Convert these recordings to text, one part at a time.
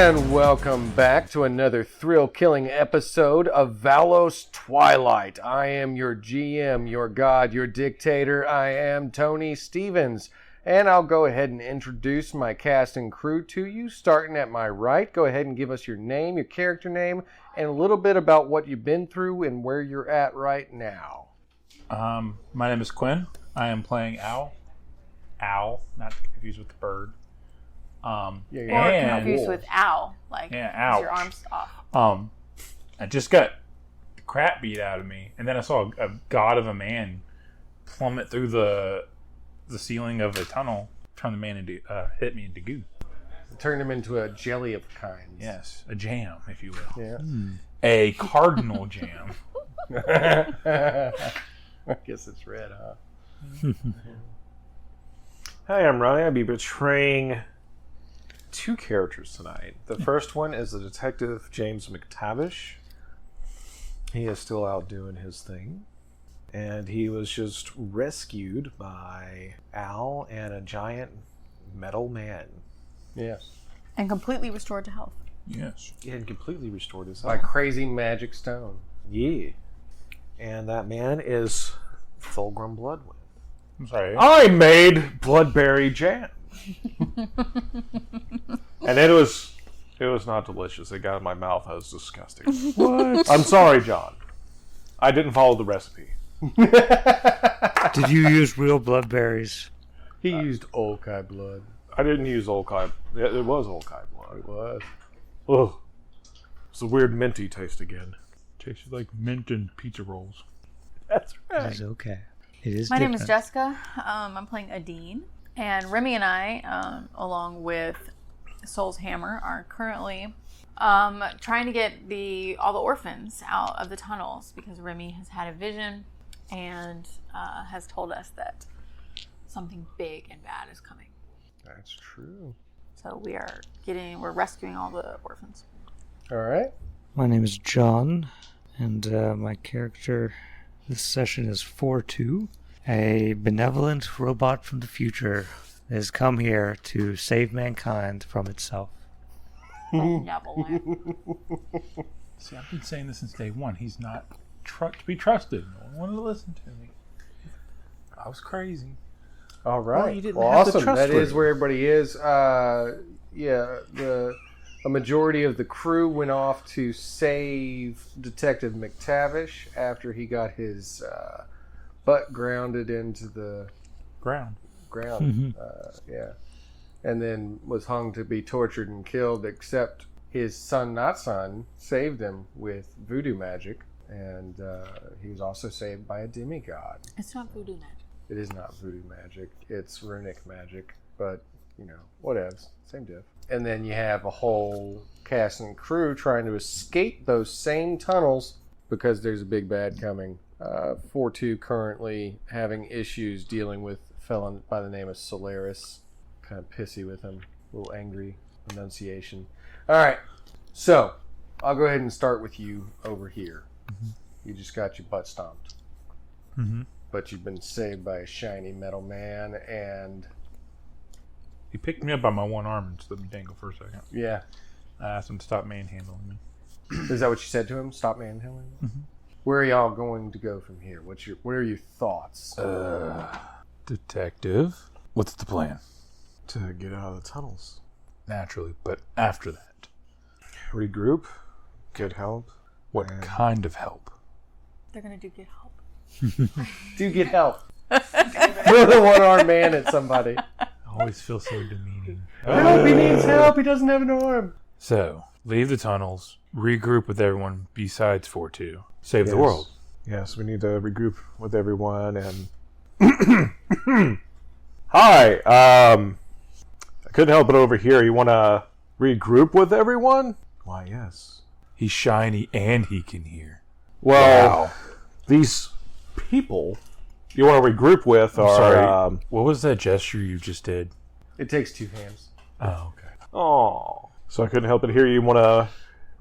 And welcome back to another thrill-killing episode of Valos Twilight. I am your GM, your god, your dictator. I am Tony Stevens. And I'll go ahead and introduce my cast and crew to you. Starting at my right, go ahead and give us your name, your character name, and a little bit about what you've been through and where you're at right now. My name is Quinn. I am playing Owl. Owl, not to be confused with the bird. Or confused with owl, like owl. your arms off. I just got the crap beat out of me, and then I saw a god of a man plummet through the ceiling of a tunnel, trying to hit me into goo. Turn him into a jelly of kinds. Yes, a jam, if you will. Yeah. A cardinal jam. I guess it's red, huh? Hi, I'm Ronnie. I'll be betraying two characters tonight. The first one is the detective James McTavish. He is still out doing his thing. And he was just rescued by Al and a giant metal man. Yes. And completely restored to health. Yes. He had completely restored his By health. crazy magic stone. Yeah. And that man is Thulgrym Bloodwind. I'm sorry. I made bloodberry jam. And it was not delicious. It got in my mouth. It was disgusting. What? I'm sorry, John. I didn't follow the recipe. Did you use real bloodberries? He used Olkai blood. I didn't use Olkai. It was Olkai blood. It was. Ugh. It's a weird minty taste again. Tastes like mint and pizza rolls. That's It is okay. It is My different. name is Jessica. I'm playing Adine. And Remy and I, along with Soul's Hammer, are currently trying to get all the orphans out of the tunnels because Remy has had a vision and has told us that something big and bad is coming. That's true. So we're rescuing all the orphans. All right. My name is John, and my character this session is 4-2, a benevolent robot from the future that has come here to save mankind from itself. Benevolent. See, I've been saying this since day one. He's not to be trusted. No one wanted to listen to me. I was crazy. All right. Well, you didn't Well, have the awesome. trust That is ring. where everybody is. A majority of the crew went off to save Detective McTavish after he got his butt grounded into the Ground. ground. And then was hung to be tortured and killed, except his not son, saved him with voodoo magic. And he was also saved by a demigod. It's not voodoo magic. It is not voodoo magic. It's runic magic. But, whatevs. Same diff. And then you have a whole cast and crew trying to escape those same tunnels because there's a big bad coming. 4-2 currently having issues dealing with a felon by the name of Solaris. Kind of pissy with him. A little angry enunciation. All right. So, I'll go ahead and start with you over here. Mm-hmm. You just got your butt stomped. Mm-hmm. But you've been saved by a shiny metal man, and He picked me up by my one arm and just let me dangle for a second. yeah. I asked him to stop manhandling me. Is that what you said to him? Stop manhandling? Mhm. Where are y'all going to go from here? What are your thoughts? Detective, what's the plan? To get out of the tunnels. Naturally, but after that, Regroup. Get help. what kind of help? They're going to do get help. Do get help. Throw the one-armed man at somebody. I always feel so demeaning. Help! He needs help. He doesn't have an arm. So, leave the tunnels, regroup with everyone besides 4-2, save the Yes. world. Yes, we need to regroup with everyone and... Hi, I couldn't help it over here. You want to regroup with everyone? Why, yes. He's shiny and he can hear. Well, these people you want to regroup with are... Sorry, what was that gesture you just did? It takes two hands. Oh, okay. Oh. So I couldn't help it here. You want to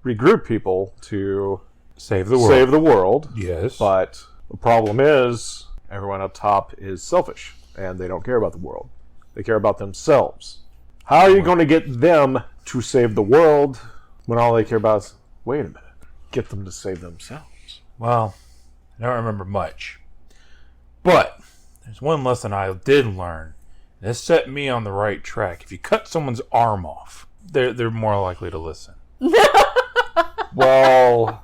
regroup people to Save the world. save the world. Yes. But the problem is, everyone up top is selfish, and they don't care about the world. They care about themselves. How are you going to get them to save the world when all they care about is, wait a minute, get them to save themselves. Well, I don't remember much. But there's one lesson I did learn. This set me on the right track. If you cut someone's arm off, they're more likely to listen. Well,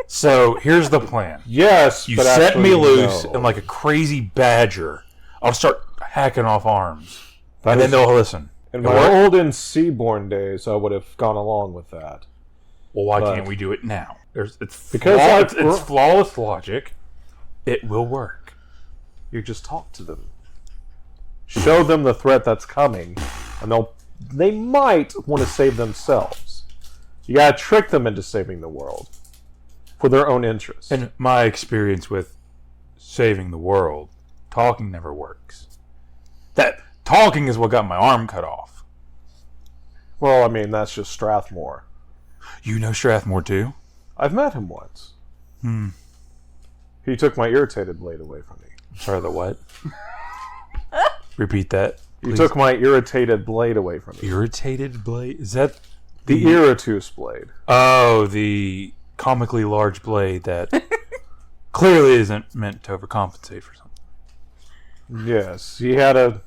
so here's the plan. yes, You but set actually, me loose, no. and like a crazy badger, I'll start hacking off arms. That And then is- they'll listen. In It my worked. old and Seaborn days, I would have gone along with that. Well, why But- can't we do it now? Because it's flawless logic. It will work. You just talk to them. Show them the threat that's coming, and they might want to save themselves. You gotta trick them into saving the world for their own interest. In my experience with saving the world, talking never works. That talking is what got my arm cut off. Well, I mean, that's just Strathmore. You know Strathmore too? I've met him once. He took my irritated blade away from me. Sorry, the what? Repeat that. He please. took my irritated blade away from me. Irritated blade? Is that The Iratus blade. Oh, the comically large blade that clearly isn't meant to overcompensate for something. Yes, he had a.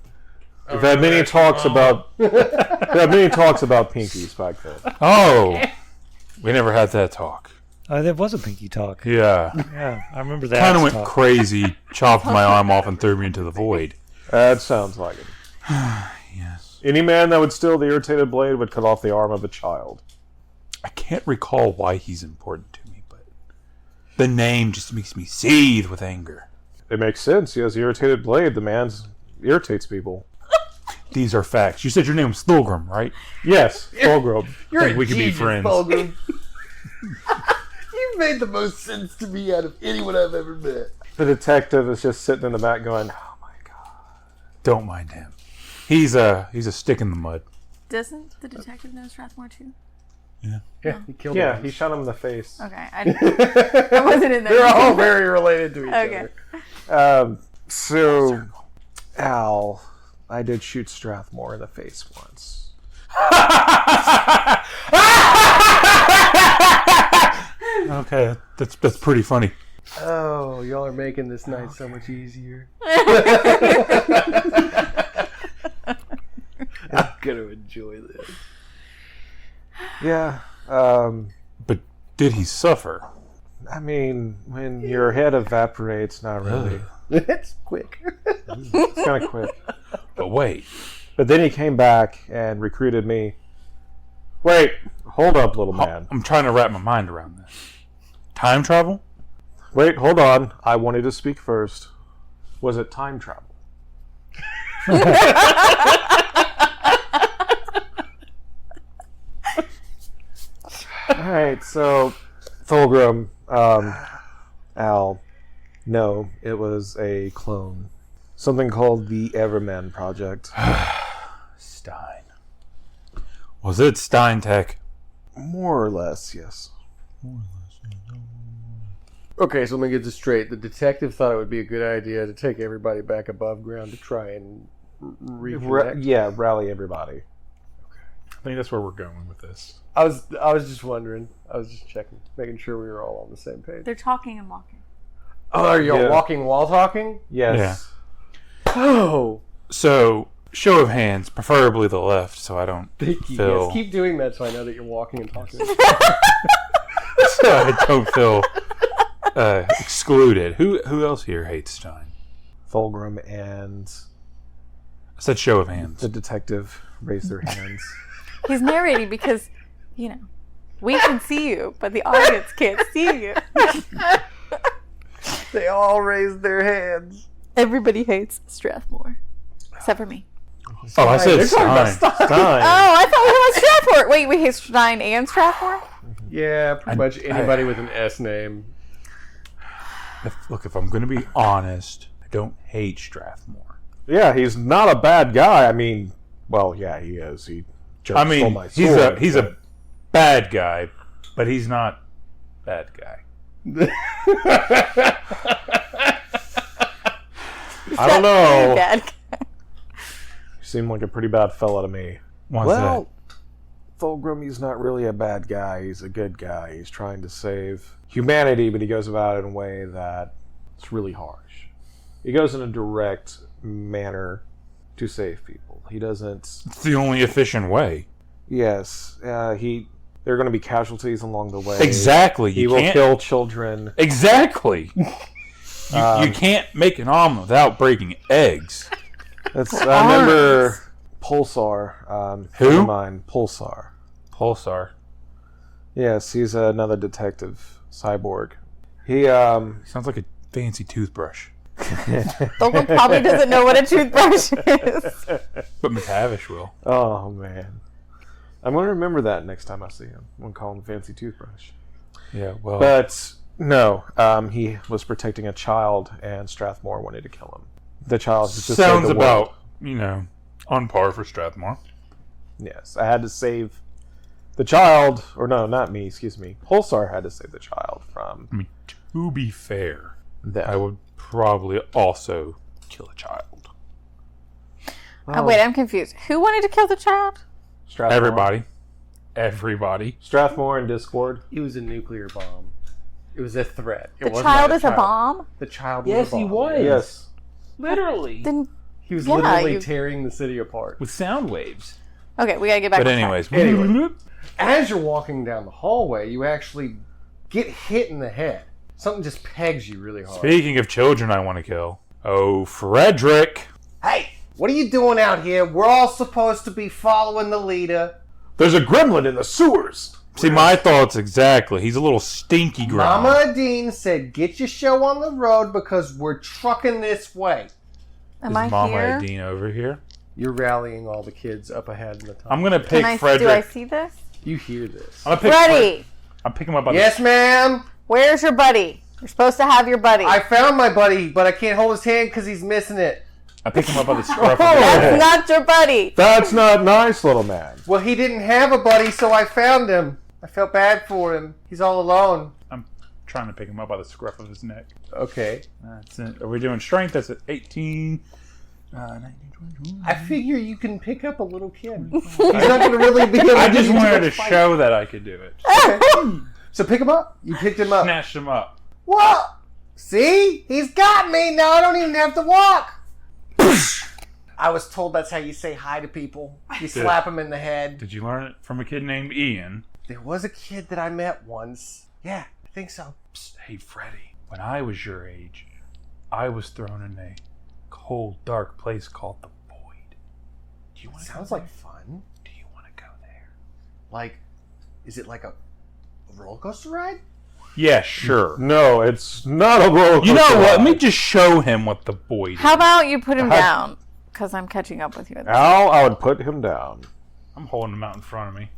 We've had many talks about. We had many talks about pinkies back then. Oh, we never had that talk. There was a pinky talk. Yeah. Yeah, I remember that. Kind of went talk. crazy, chopped my arm off and threw me into the void. That sounds like it. Yes. Any man that would steal the irritated blade would cut off the arm of a child. I can't recall why he's important to me, but the name just makes me seethe with anger. It makes sense. He has the irritated blade. The man irritates people. These are facts. You said your name was Thulgrym, right? Yes, Thulgrym. You're Think a we could be genius, friends. Thulgrym. You've made the most sense to me out of anyone I've ever met. The detective is just sitting in the back going, "Oh my god." Don't mind him. He's a stick in the mud. Doesn't the detective know Strathmore too? Yeah, he killed Yeah, him. he shot him in the face. Okay, I wasn't in there. They're all very related to each Okay. other. So, Al, I did shoot Strathmore in the face once. Okay, that's pretty funny. Oh, y'all are making this night so much easier. I'm gonna enjoy this. Yeah. But did he suffer? I mean, when your head evaporates, not really. It's quick. It's kind of quick. But wait, But then he came back and recruited me. Wait, hold up, little man. I'm trying to wrap my mind around this. Time travel? Wait, hold on. I wanted to speak first. Was it time travel? Alright, so Thulgrym, Al, no, it was a clone. Something called the Everman Project. Stein. Was it Stein Tech? More or less, yes. Okay, so let me get this straight. The detective thought it would be a good idea to take everybody back above ground to try and reconnect. Rally everybody. I think that's where we're going with this. I was just wondering. I was just checking, making sure we were all on the same page. They're talking and walking. Oh, are you all Yeah. walking while talking? Yes. Oh, So, show of hands, preferably the left, so I don't thank you. feel Yes, keep doing that so I know that you're walking and talking. so I don't feel excluded. Who else here hates Stein? Thulgrym and I said show of hands. the detective raised their hands. He's narrating because, you know, we can see you, but the audience can't see you. They all raised their hands. Everybody hates Strathmore, except for me. Oh, I said They're talking about Stein. Stein. Stein. Oh, I thought we were on Strathmore. Wait, we hate Stein and Strathmore? Yeah, pretty much anybody with an S name. Look, if I'm going to be honest, I don't hate Strathmore. Yeah, he's not a bad guy. I mean, well, yeah, he is. He just stole my sword. he's a bad guy, but he's not bad guy. I don't know. Bad. You seem like a pretty bad fella to me. Why's Well, Thulgrym, he's not really a bad guy. He's a good guy. He's trying to save humanity, but he goes about it in a way that it's really harsh. He goes in a direct manner to save people. He doesn't... It's the only efficient way. Yes. There are going to be casualties along the way. Exactly. He will kill children. Exactly. You can't make an omelet without breaking eggs. I remember Pulsar. Who? Mine, Pulsar. Pulsar. Yes, he's another detective cyborg. He Sounds like a fancy toothbrush. Thulgrym probably doesn't know what a toothbrush is. But McTavish will. Oh man, I'm going to remember that next time I see him. I'm going to call him Fancy Toothbrush. Yeah, well. But no, he was protecting a child, and Strathmore wanted to kill him. The child just sounds about, on par for Strathmore. Yes, I had to save the child, or no, not me, excuse me. Pulsar had to save the child from I mean, to be fair, that. I would probably also kill a child. Oh, wait, I'm confused. Who wanted to kill the child? Strathmore. Everybody. Strathmore and Discord. It was a nuclear bomb. It was a threat. It The was child not is a bomb? The child was a bomb. was. Yes. Literally. Then, He was Yeah, literally you- tearing the city apart. With sound waves. okay, we gotta get back But on track. anyways. As you're walking down the hallway, you actually get hit in the head. Something just pegs you really hard. Speaking of children I want to kill. Oh, Frederick. Hey, what are you doing out here? We're all supposed to be following the leader. There's a gremlin in the sewers. See, my thoughts exactly. He's a little stinky gremlin. Mama Dean said, get your show on the road because we're trucking this way. Am Is I Mama here? Dean over here? You're rallying all the kids up ahead in the tunnel. I'm going to pick Do I Frederick. see this? You hear this. I'm gonna pick Freddie! I'm picking him up by Yes, ma'am. Where's your buddy? You're supposed to have your buddy. I found my buddy, but I can't hold his hand because he's missing it. I picked him up by the scruff of That's his not your buddy. That's not nice, little man. Well, he didn't have a buddy, so I found him. I felt bad for him. He's all alone. I'm trying to pick him up by the scruff of his neck. Okay. That's it. Are we doing strength? That's at 18, 19, 20. I figure you can pick up a little kid. He's not going to really be able to I just do wanted to much fight. show that I could do it. So pick him up. You picked him up. Snatched him up. What? See? He's got me. Now I don't even have to walk. I was told that's how you say hi to people. You slap them in the head. Did you learn it from a kid named Ian? There was a kid that I met once. Yeah, I think so. Psst, hey, Freddie. When I was your age, I was thrown in a cold, dark place called the Void. Do you want to Sounds go like there? fun. Do you want to go there? Like, is it like a roller coaster ride? Yeah, sure. No, it's not a roller coaster. You know what? Let me ride. just show him what the Void is. How about you put him down? Because I'm catching up with you. Al, I would put him down. I'm holding him out in front of me.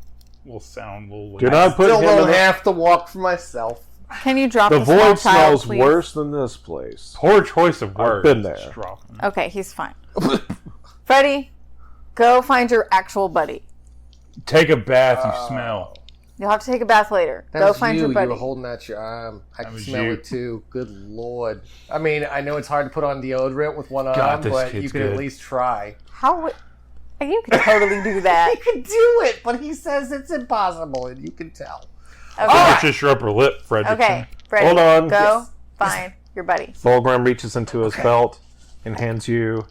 We'll sound a little Do not put Still him in don't the... have to walk for myself. Can you drop The the small void child, smells please? worse than this place. Poor choice of words. been there. Just drop him. Okay, he's fine. Freddie, go find your actual buddy. Take a bath, you smell. You'll have to take a bath later. That Go was find you. your buddy. You were holding out your arm. I can was smell you. it too. Good Lord. I mean, I know it's hard to put on deodorant with one arm, this but kid's you could at good. least try. How would... You could totally do that. He could do it, but he says it's impossible, and you can tell. Okay, It's just your upper lip, Frederickson. okay. Freddie, Hold on. go Yes. find your buddy. Thulgrym reaches into his belt and hands you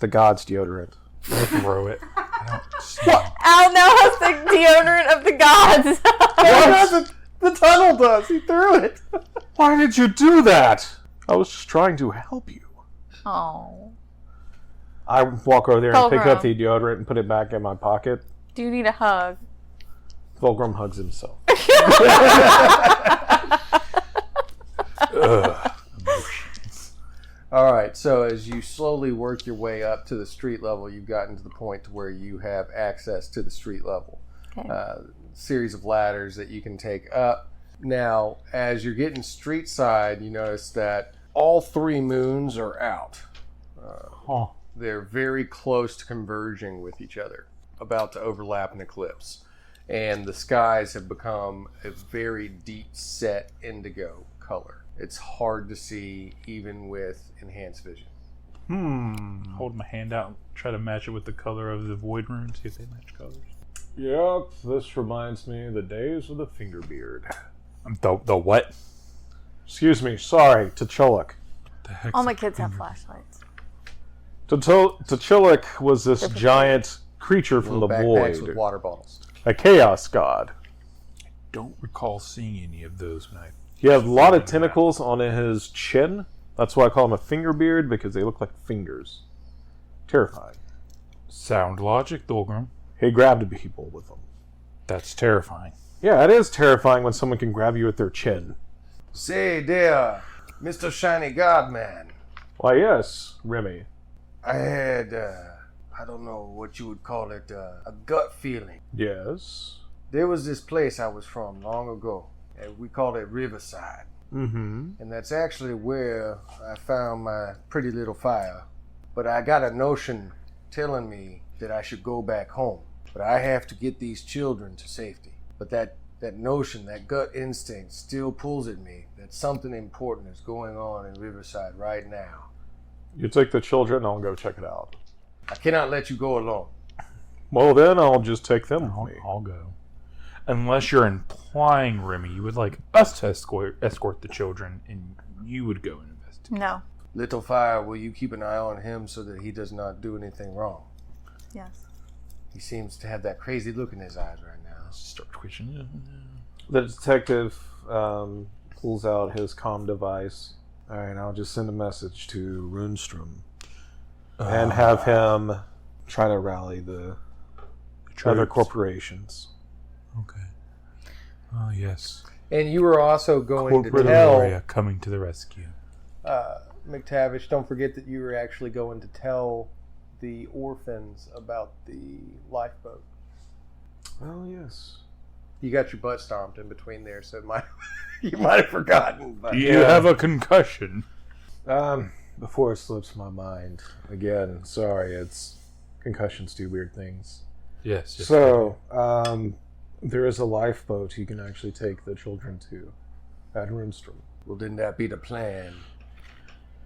the god's deodorant. Throw it. I don't smell. Al now has the deodorant of the gods. The tunnel does. He threw it. Why did you do that? I was just trying to help you. Oh. I walk over there and pick up Thulgrym. the deodorant and put it back in my pocket. Do you need a hug? Thulgrym hugs himself. Ugh. All right, so as you slowly work your way up to the street level, you've gotten to the point to where you have access to the street level. Okay. Series of ladders that you can take up. Now, as you're getting street side, you notice that all three moons are out. Huh. They're very close to converging with each other, about to overlap an eclipse. And the skies have become a very deep set indigo color. It's hard to see even with enhanced vision. Hold my hand out, try to match it with the color of the void rune, see if they match colors. Yep, this reminds me of the days of the Fingerbeard. The what? Excuse me, sorry, T'Chullik. The heck's All my a kids have finger? flashlights. T'Chullik was this giant creature from Little the backpacks with void. water bottles. A chaos god. Don't recall seeing any of those when I... He had a lot of tentacles on his chin. That's why I call him a Fingerbeard, because they look like fingers. Terrifying. Sound logic, Thulgrym. He grabbed people with them. That's terrifying. Yeah, it is terrifying when someone can grab you with their chin. Say there, Mr. Shiny Godman. Why, yes, Remy. I had, I don't know what you would call it, a gut feeling. Yes. There was this place I was from long ago, and we called it Riverside. Mm-hmm. And that's actually where I found my pretty little fire. But I got a notion telling me that I should go back home. But I have to get these children to safety. But that notion, that gut instinct still pulls at me that something important is going on in Riverside right now. You take the children, I'll go check it out. I cannot let you go alone. Well, then I'll just take them with me. I'll go. Unless you're implying, Remy, you would like us to escort the children, and you would go and investigate. No. Little Fire, will you keep an eye on him so that he does not do anything wrong? Yes. He seems to have that crazy look in his eyes right now. Start twitching. The detective pulls out his comm device. All right, I'll just send a message to Runestrom and have him try to rally the other corporations. Okay. Oh, yes. And you were also going Corporate to tell Aurora coming to the rescue. McTavish, don't forget that you were actually going to tell the orphans about the lifeboat. Oh, yes. You got your butt stomped in between there, so you might have forgotten. But You have a concussion. Before it slips my mind, again, sorry, concussions do weird things. Yes. So, there is a lifeboat you can actually take the children to at Runestrom. Well, didn't that be the plan?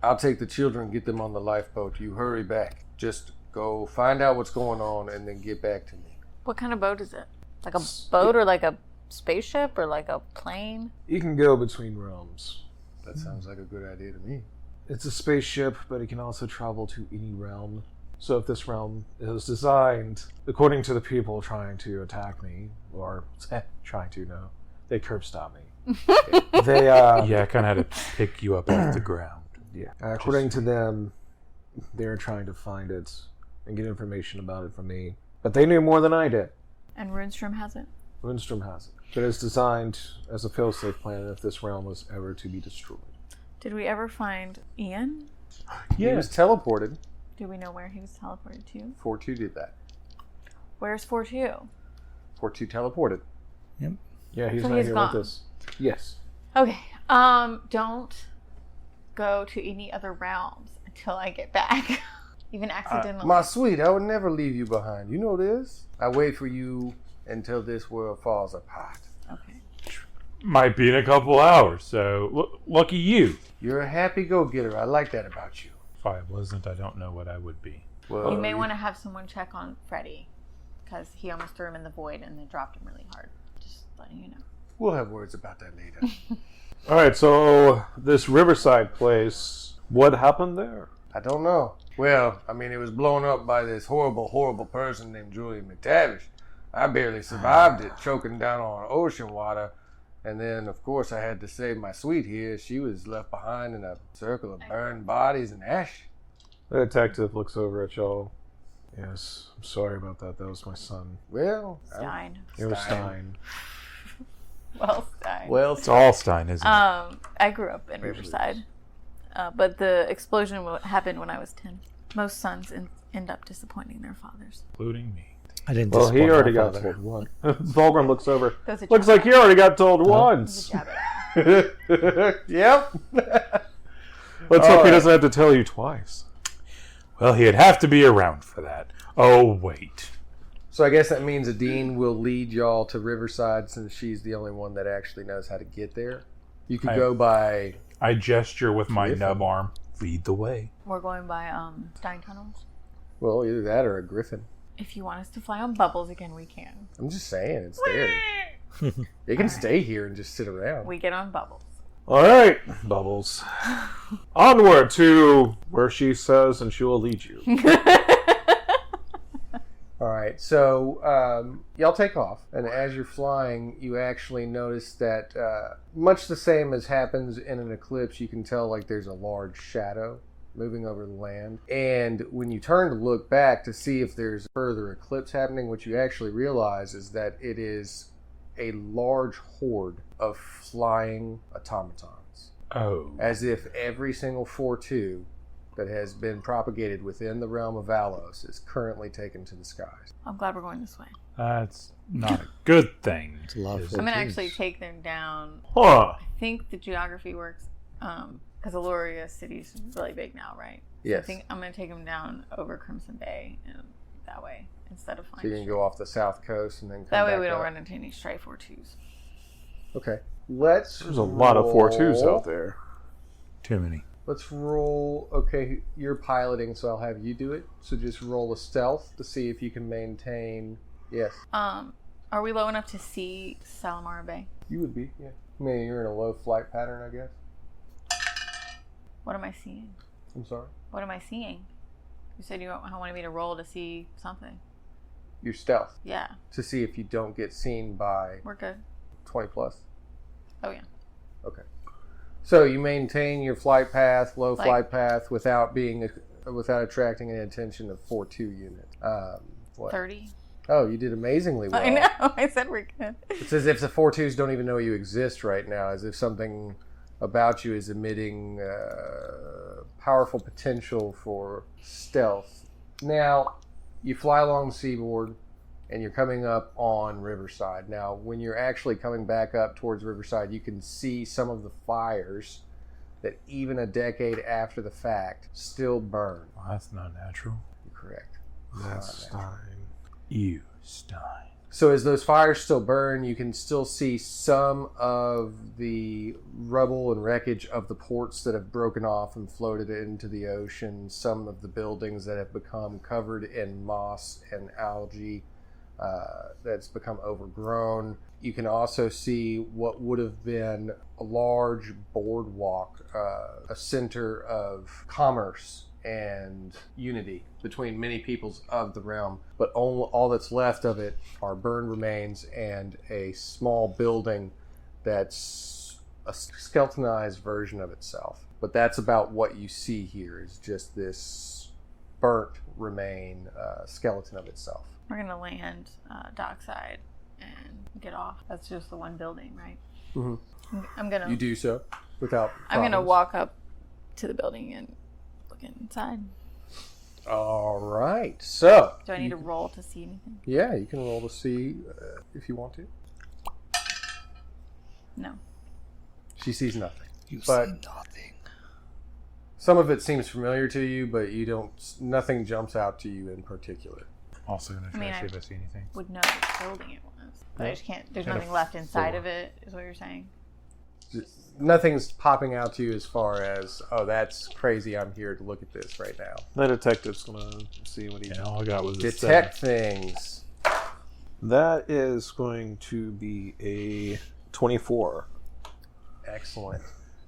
I'll take the children, get them on the lifeboat. You hurry back. Just go find out what's going on and then get back to me. What kind of boat is it? Like a boat or like a spaceship or like a plane? You can go between realms. That sounds like a good idea to me. It's a spaceship, but it can also travel to any realm. So if this realm is designed according to the people trying to attack me, or trying to, no, they curb stop me. They, Yeah, I kind of had to pick you up off the ground. yeah. According to them, they're trying to find it and get information about it from me. But they knew more than I did. And Runestrom has it? Runestrom has it. But it's designed as a fail-safe plan if this realm was ever to be destroyed. Did we ever find Ian? He was teleported. Do we know where he was teleported to? 4-2 did that. Where's 4-2? 4-2 teleported. Yeah, he's So not he's here gone. with us. Yes. Okay. Don't go to any other realms until I get back. Even accidentally. My sweet, I would never leave you behind. You know this. I wait for you until this world falls apart. Okay. Might be in a couple hours, so lucky you. You're a happy go-getter. I like that about you. If I wasn't, I don't know what I would be. Well, You may want to have someone check on Freddy, because he almost threw him in the void and they dropped him really hard. Just letting you know. We'll have words about that later. All right, so this Riverside place, what happened there? I don't know. Well, I mean, it was blown up by this horrible, horrible person named Julian McTavish. I barely survived it, choking down on ocean water. And then, of course, I had to save my sweet here. She was left behind in a circle of burned bodies and ash. The detective looks over at y'all. Yes, I'm sorry about that. That was my son. Well, Stein. It was Stein. Well, Stein. well, It's Allstein, isn't it? I grew up in Riverside, but the explosion happened when I was 10. Most sons end up disappointing their fathers. Including me. I didn't. Well, he disappoint my already got father. told once. Thulgrym looks over. Those are Looks like he already got told once. yep. Let's hope he doesn't have to tell you twice. Well, he'd have to be around for that. Oh, wait. So I guess that means Adine will lead y'all to Riverside since she's the only one that actually knows how to get there. You could go by... I gesture with my Griffin. nub arm. Lead the way. We're going by Stein tunnels. Well, either that or a griffin. If you want us to fly on bubbles again, we can. I'm just saying, it's there. They can stay here and just sit around. We get on bubbles. All right, Bubbles. Onward to where she says, and she will lead you. All right, so y'all take off, and as you're flying, you actually notice that much the same as happens in an eclipse, you can tell like there's a large shadow moving over the land. And when you turn to look back to see if there's further eclipse happening, what you actually realize is that it is a large horde of flying automatons. Oh. As if every single 4-2 that has been propagated within the realm of Valos is currently taken to the skies. I'm glad we're going this way. That's not a good thing. It's a lot of I'm going to actually take them down. Huh. I think the geography works because Aluria City's really big now, right? So Yes. I think I'm going to take them down over Crimson Bay and that way instead of So flying. you can go off the south coast and then come That way back we don't up. run into any stray 4-2s. Okay. There's a lot of 4-2s out there. Too many. Let's roll. Okay, you're piloting, so I'll have you do it. So just roll a stealth to see if you can maintain. Yes, Are we low enough to see Salamara Bay? you would be. Yeah. I mean, you're in a low flight pattern, I guess. What am I seeing? I'm sorry. What am I seeing? You said you wanted me to roll to see something. Your stealth Yeah, to see if you don't get seen by we're good. 20 plus. Oh yeah. Okay. So you maintain your flight path, low Like- flight path, without attracting any attention of 4-2 units. What? 30. Oh, you did amazingly well. I know. I said we're good. It's as if the 4-2s don't even know you exist right now, as if something about you is emitting powerful potential for stealth. Now, you fly along the seaboard, and you're coming up on Riverside. Now, when you're actually coming back up towards Riverside, you can see some of the fires that even a decade after the fact still burn. Well, that's not natural. You're correct. That's fine. You, Stein. So as those fires still burn, you can still see some of the rubble and wreckage of the ports that have broken off and floated into the ocean, some of the buildings that have become covered in moss and algae that's become overgrown. You can also see what would have been a large boardwalk, a center of commerce and unity between many peoples of the realm, but all that's left of it are burned remains and a small building that's a skeletonized version of itself. But that's about what you see here, is just this burnt remain skeleton of itself. We're gonna land dockside and get off. That's just the one building, right? Mm-hmm. I'm gonna. You do so without I'm gonna problems. walk up to the building and look inside. All right. So Do I need to roll to see anything? yeah, you can roll to see if you want to. No. She sees nothing. You But- see nothing. Some of it seems familiar to you, but you don't. Nothing jumps out to you in particular. Also gonna try mean, to see I- if I see anything. Would know which building it was, but I just can't. There's Got a nothing left inside four. of it. Is what you're saying? Nothing's popping out to you as far as, oh, that's crazy. I'm here to look at this right now. The detective's gonna see what he And all I got was a Detect things. That is going to be a 24. Excellent.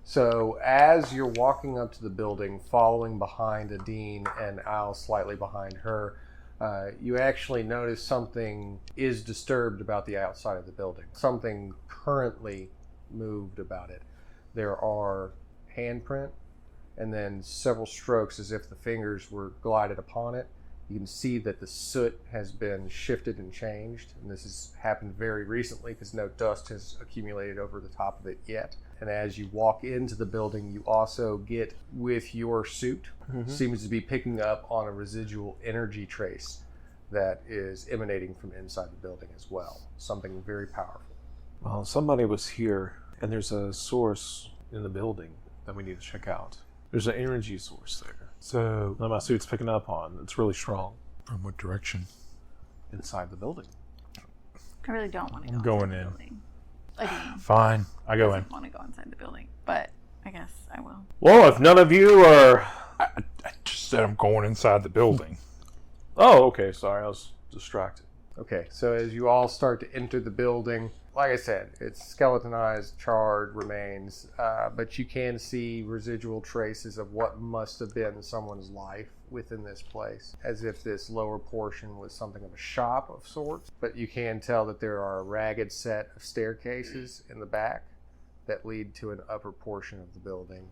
So as you're walking up to the building, following behind Adine and Al slightly behind her, you actually notice something is disturbed about the outside of the building. Something currently moved about it. There are handprint and then several strokes as if the fingers were glided upon it. You can see that the soot has been shifted and changed, and this has happened very recently because no dust has accumulated over the top of it yet. And as you walk into the building, you also get, with your suit, seems to be picking up on a residual energy trace that is emanating from inside the building as well. Something very powerful. Well, somebody was here, and there's a source in the building that we need to check out. There's an energy source there So, that my suit's picking up on. It's really strong from what direction? inside the building. I really don't want to go. I'm going inside the in. building. Adine Fine, I go in. doesn't want to go inside the building, but I guess I will. Well, if none of you are... I just said I'm going inside the building. Oh, okay. Sorry, I was distracted. Okay, so as you all start to enter the building, like I said, it's skeletonized, charred remains, but you can see residual traces of what must have been someone's life within this place, as if this lower portion was something of a shop of sorts. But you can tell that there are a ragged set of staircases in the back that lead to an upper portion of the building.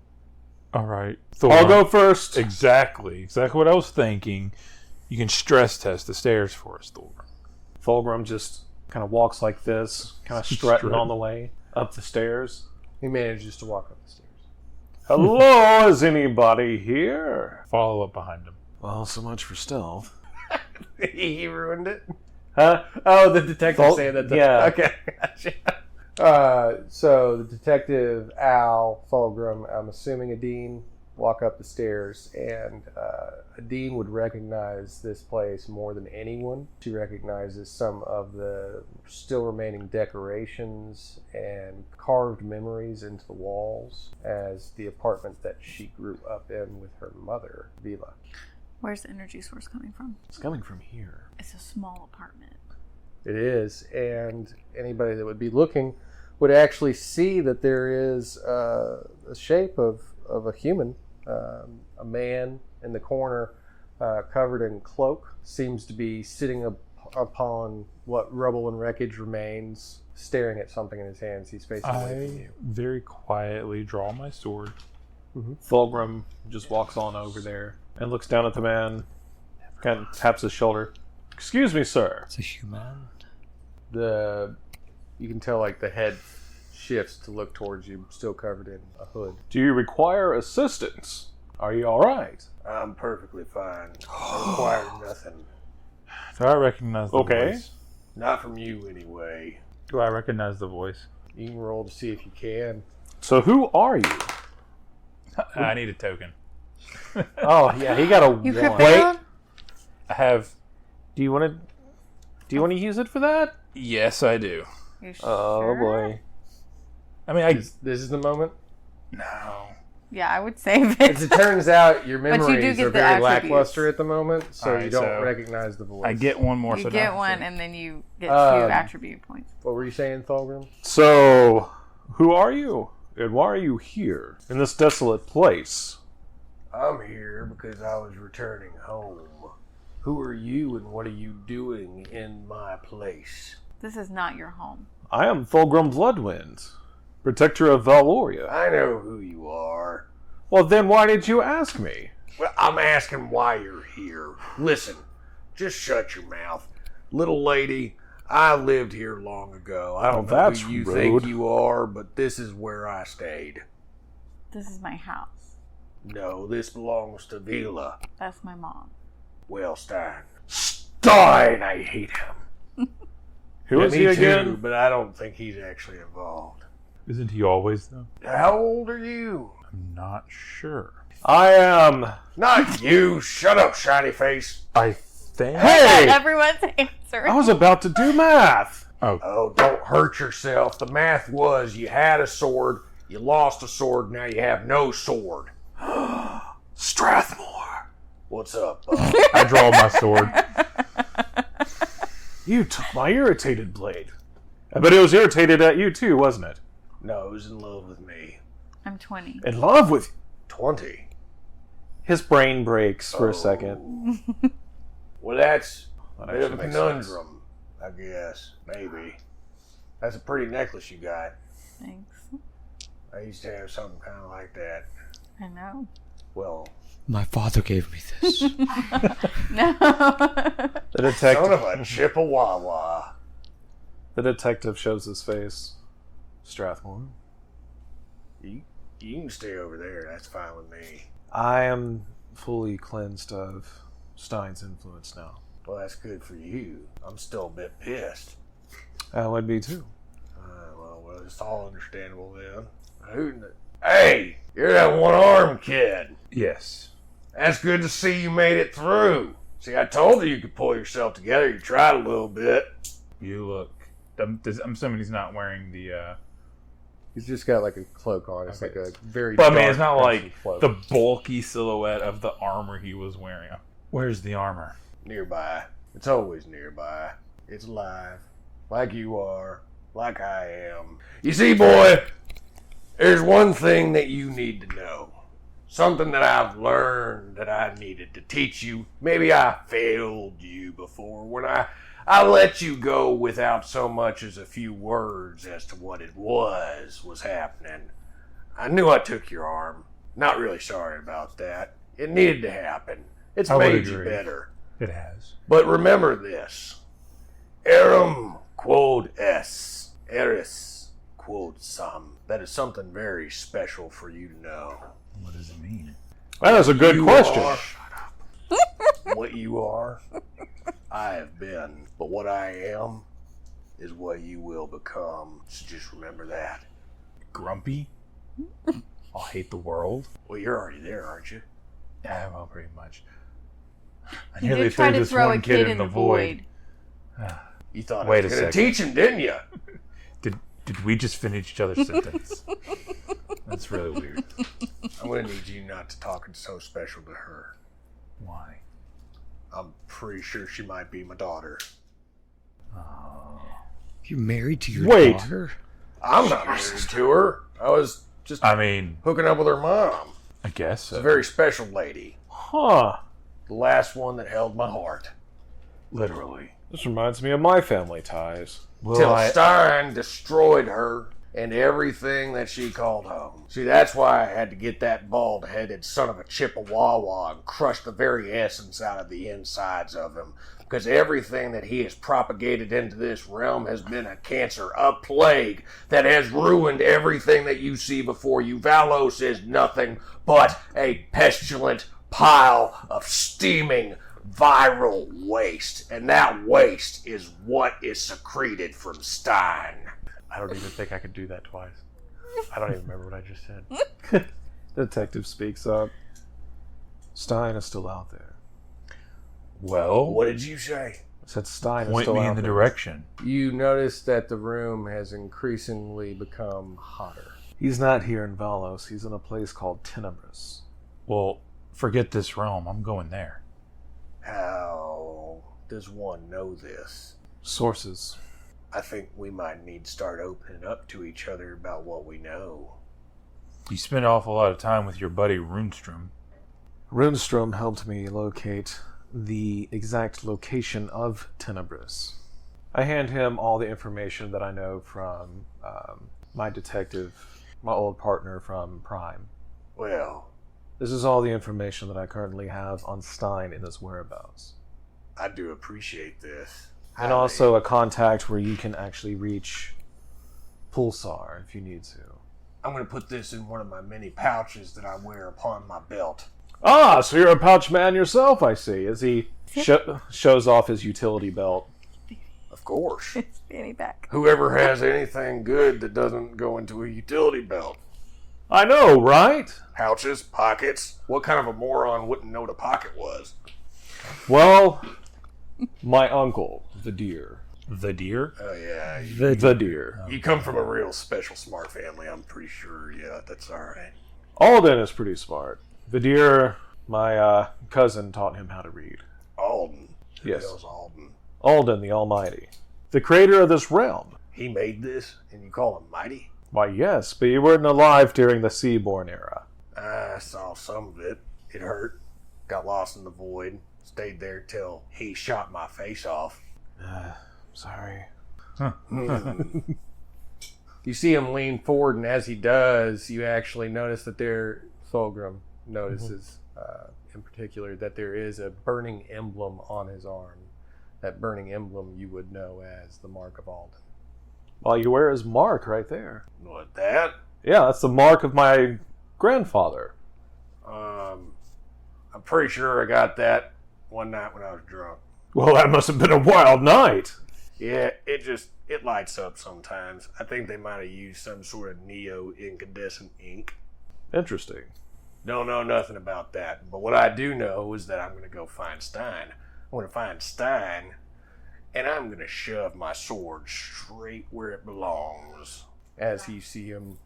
All right. I'll go first. Exactly what I was thinking. You can stress test the stairs for us, Thulgrym. Thulgrym just kind of walks like this, kind of strutting on the way up the stairs. He manages to walk up the stairs. Hello, is anybody here? Follow up behind him. Well, so much for stealth. He ruined it. Huh? Oh, the detective saying that. Yeah. Okay. Gotcha. So the detective, Al, Thulgrym, I'm assuming Adine, walk up the stairs, and Adine would recognize this place more than anyone. She recognizes some of the still remaining decorations and carved memories into the walls as the apartment that she grew up in with her mother, Vila. Where's the energy source coming from? It's coming from here. It's a small apartment. It is, and anybody that would be looking would actually see that there is a shape of a human, a man in the corner, covered in cloak, seems to be sitting upon what rubble and wreckage remains, staring at something in his hands. He's facing away from you. Very quietly draw my sword. Thulgrym just walks on over there and looks down at the man, kind of taps his shoulder. Excuse me, sir. It's a human. You can tell like the head shifts to look towards you, still covered in a hood. Do you require assistance? Are you all right? I'm perfectly fine. I require nothing. Do I recognize the voice? Not from you, anyway. Do I recognize the voice? You can roll to see if you can. So who are you? I need a token. Oh yeah, he got a You one. Wait. I have... Do you want to use it for that? Yes, I do. You sure? Oh boy. I mean, This is the moment. No. Yeah, I would save As it. it turns out, your But you do memories get are the very attributes. lackluster at the moment, so Alright, you don't so recognize the voice. I get one more. You so get now- one, and then you get 2 Um, attribute points. What were you saying, Thulgrym? So, who are you? And why are you here in this desolate place? I'm here because I was returning home. Who are you and what are you doing in my place? This is not your home. I am Thulgrym Bloodwind, protector of Valoria. I know who you are. Well, then why did you ask me? Well, I'm asking why you're here. Listen, just shut your mouth. Little lady, I lived here long ago. I don't know that's who you rude. think you are, but this is where I stayed. This is my house. No, this belongs to Vila. That's my mom. Well, Stein, I hate him. Who is Me he too, again? but I don't think he's actually involved. Isn't he always, though? How old are you? I'm not sure. I am. Not you. Shut up, shiny face. I think... Hey! Everyone's answer. I was about to do math. Oh, don't hurt yourself. The math was you had a sword, you lost a sword, now you have no sword. Strathmore. What's up, I draw my sword. You took my irritated blade. But it was irritated at you too, wasn't it? No, who's in love with me? I'm 20. In love with 20. His brain breaks for a second. Well, that's a That bit of a actually makes conundrum, I guess. Maybe. That's a pretty necklace you got. Thanks. I used to have something kind of like that. I know. Well, My father gave me this. No. The detective. son of a Chippewa. The detective shows his face. Strathmore. You can stay over there. That's fine with me. I am fully cleansed of Stein's influence now. Well, that's good for you. I'm still a bit pissed. I would be too. Well, it's all understandable then. Hey, you're that one-armed kid. Yes. That's good to see you made it through. See, I told you could pull yourself together. You tried a little bit. You look... I'm assuming he's not wearing the He's just got like a cloak on. It's Okay. like a very. But I mean, dark it's not crimson like cloak. the bulky silhouette of the armor he was wearing. Where's the armor? Nearby. It's always nearby. It's alive. Like you are. Like I am. You see, boy, there's one thing that you need to know. Something that I've learned that I needed to teach you. Maybe I failed you before when I let you go without so much as a few words as to what it was happening. I knew I took your arm. Not really sorry about that. It needed to happen. It's I would made you agree. better. It has. But remember this. Erum quod es, eris quod sum. That is something very special for you to know. What does it mean? That is a good You question. are what you are, I have been. But what I am is what you will become. So just remember that. Grumpy? I'll hate the world? Well, you're already there, aren't you? Yeah, well, pretty much. I He nearly did try threw to this throw one a kid in the void. You thought Wait I was a going to second. teach him, didn't you? Did we just finish each other's sentence? That's really weird. I'm going to need you not to talk so special to her. Why? I'm pretty sure she might be my daughter. You're married to your Wait. daughter? I'm not married to her. I was just I mean, hooking up with her mom. I guess She's so. a very special lady. Huh. The last one that held my heart. Literally. This reminds me of my family ties. Till Stein destroyed her and everything that she called home. See, that's why I had to get that bald-headed son of a Chippewa and crush the very essence out of the insides of him. Because everything that he has propagated into this realm has been a cancer, a plague that has ruined everything that you see before you. Valos is nothing but a pestilent pile of steaming viral waste. And that waste is what is secreted from Stein. I don't even think I could do that twice. I don't even remember what I just said. Detective speaks up. Stein is still out there. Well, What did you say? I said Stein is point still me out in the there. direction. You notice that the room has increasingly become hotter. He's not here in Valos. He's in a place called Tenebris. Well, forget this realm. I'm going there. How does one know this? Sources. I think we might need to start opening up to each other about what we know. You spend an awful lot of time with your buddy Runestrom. Runestrom helped me locate the exact location of Tenebris. I hand him all the information that I know from my detective, my old partner from Prime. Well, This is all the information that I currently have on Stein and his whereabouts. I do appreciate this. And also a contact where you can actually reach Pulsar if you need to. I'm going to put this in one of my many pouches that I wear upon my belt. Ah, so you're a pouch man yourself, I see. As he shows off his utility belt. Of course. It's fanny pack. Whoever has anything good that doesn't go into a utility belt. I know, right? Pouches, pockets. What kind of a moron wouldn't know what a pocket was? Well, my uncle, the deer. The deer? Oh, yeah. The deer. You come from a real special smart family, I'm pretty sure. Yeah, that's all right. Alden is pretty smart. The deer, my cousin taught him how to read. Alden. Who Yes. the hell's Alden? Alden the Almighty. The creator of this realm. He made this, and you call him mighty? Why, yes, but you weren't alive during the Seaborn era. I saw some of it. It hurt. Got lost in the void. Stayed there till he shot my face off. Sorry. You see him lean forward, and as he does, you actually notice that Thulgrym notices, in particular, that there is a burning emblem on his arm. That burning emblem you would know as the Mark of Alden. Well, you wear his mark right there. What, that? Yeah, that's the mark of my grandfather. I'm pretty sure I got that one night when I was drunk. Well, that must have been a wild night. Yeah, it lights up sometimes. I think they might have used some sort of neo-incandescent ink. Interesting. Don't know nothing about that. But what I do know is that I'm going to go find Stein. I'm going to find Stein, and I'm going to shove my sword straight where it belongs. as you see him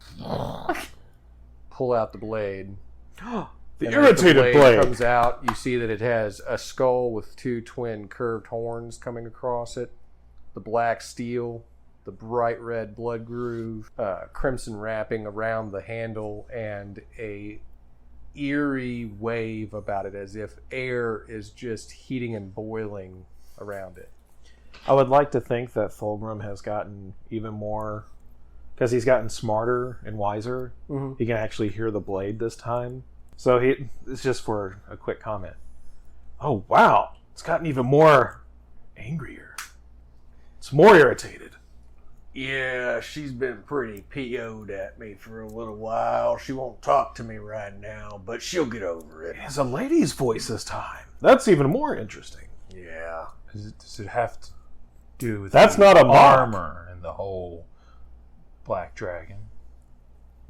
pull out the blade. The And as irritated blade. comes out. You see that it has a skull with two twin curved horns coming across it. The black steel, the bright red blood groove, crimson wrapping around the handle, and a eerie wave about it, as if air is just heating and boiling around it. I would like to think that Thulgrym has gotten even more, because he's gotten smarter and wiser. Mm-hmm. He can actually hear the blade this time. So it's just for a quick comment. Oh, wow. It's gotten even more angrier. It's more irritated. Yeah, she's been pretty PO'd at me for a little while. She won't talk to me right now, but she'll get over it. It has a lady's voice this time. That's even more interesting. Yeah. Does it have to do with That's the not a mock. armor and the whole black dragon?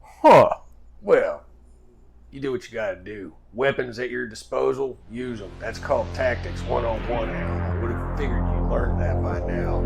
Huh. Well, you do what you gotta do. Weapons at your disposal, use them. That's called tactics 101. I would have figured you learned that by now.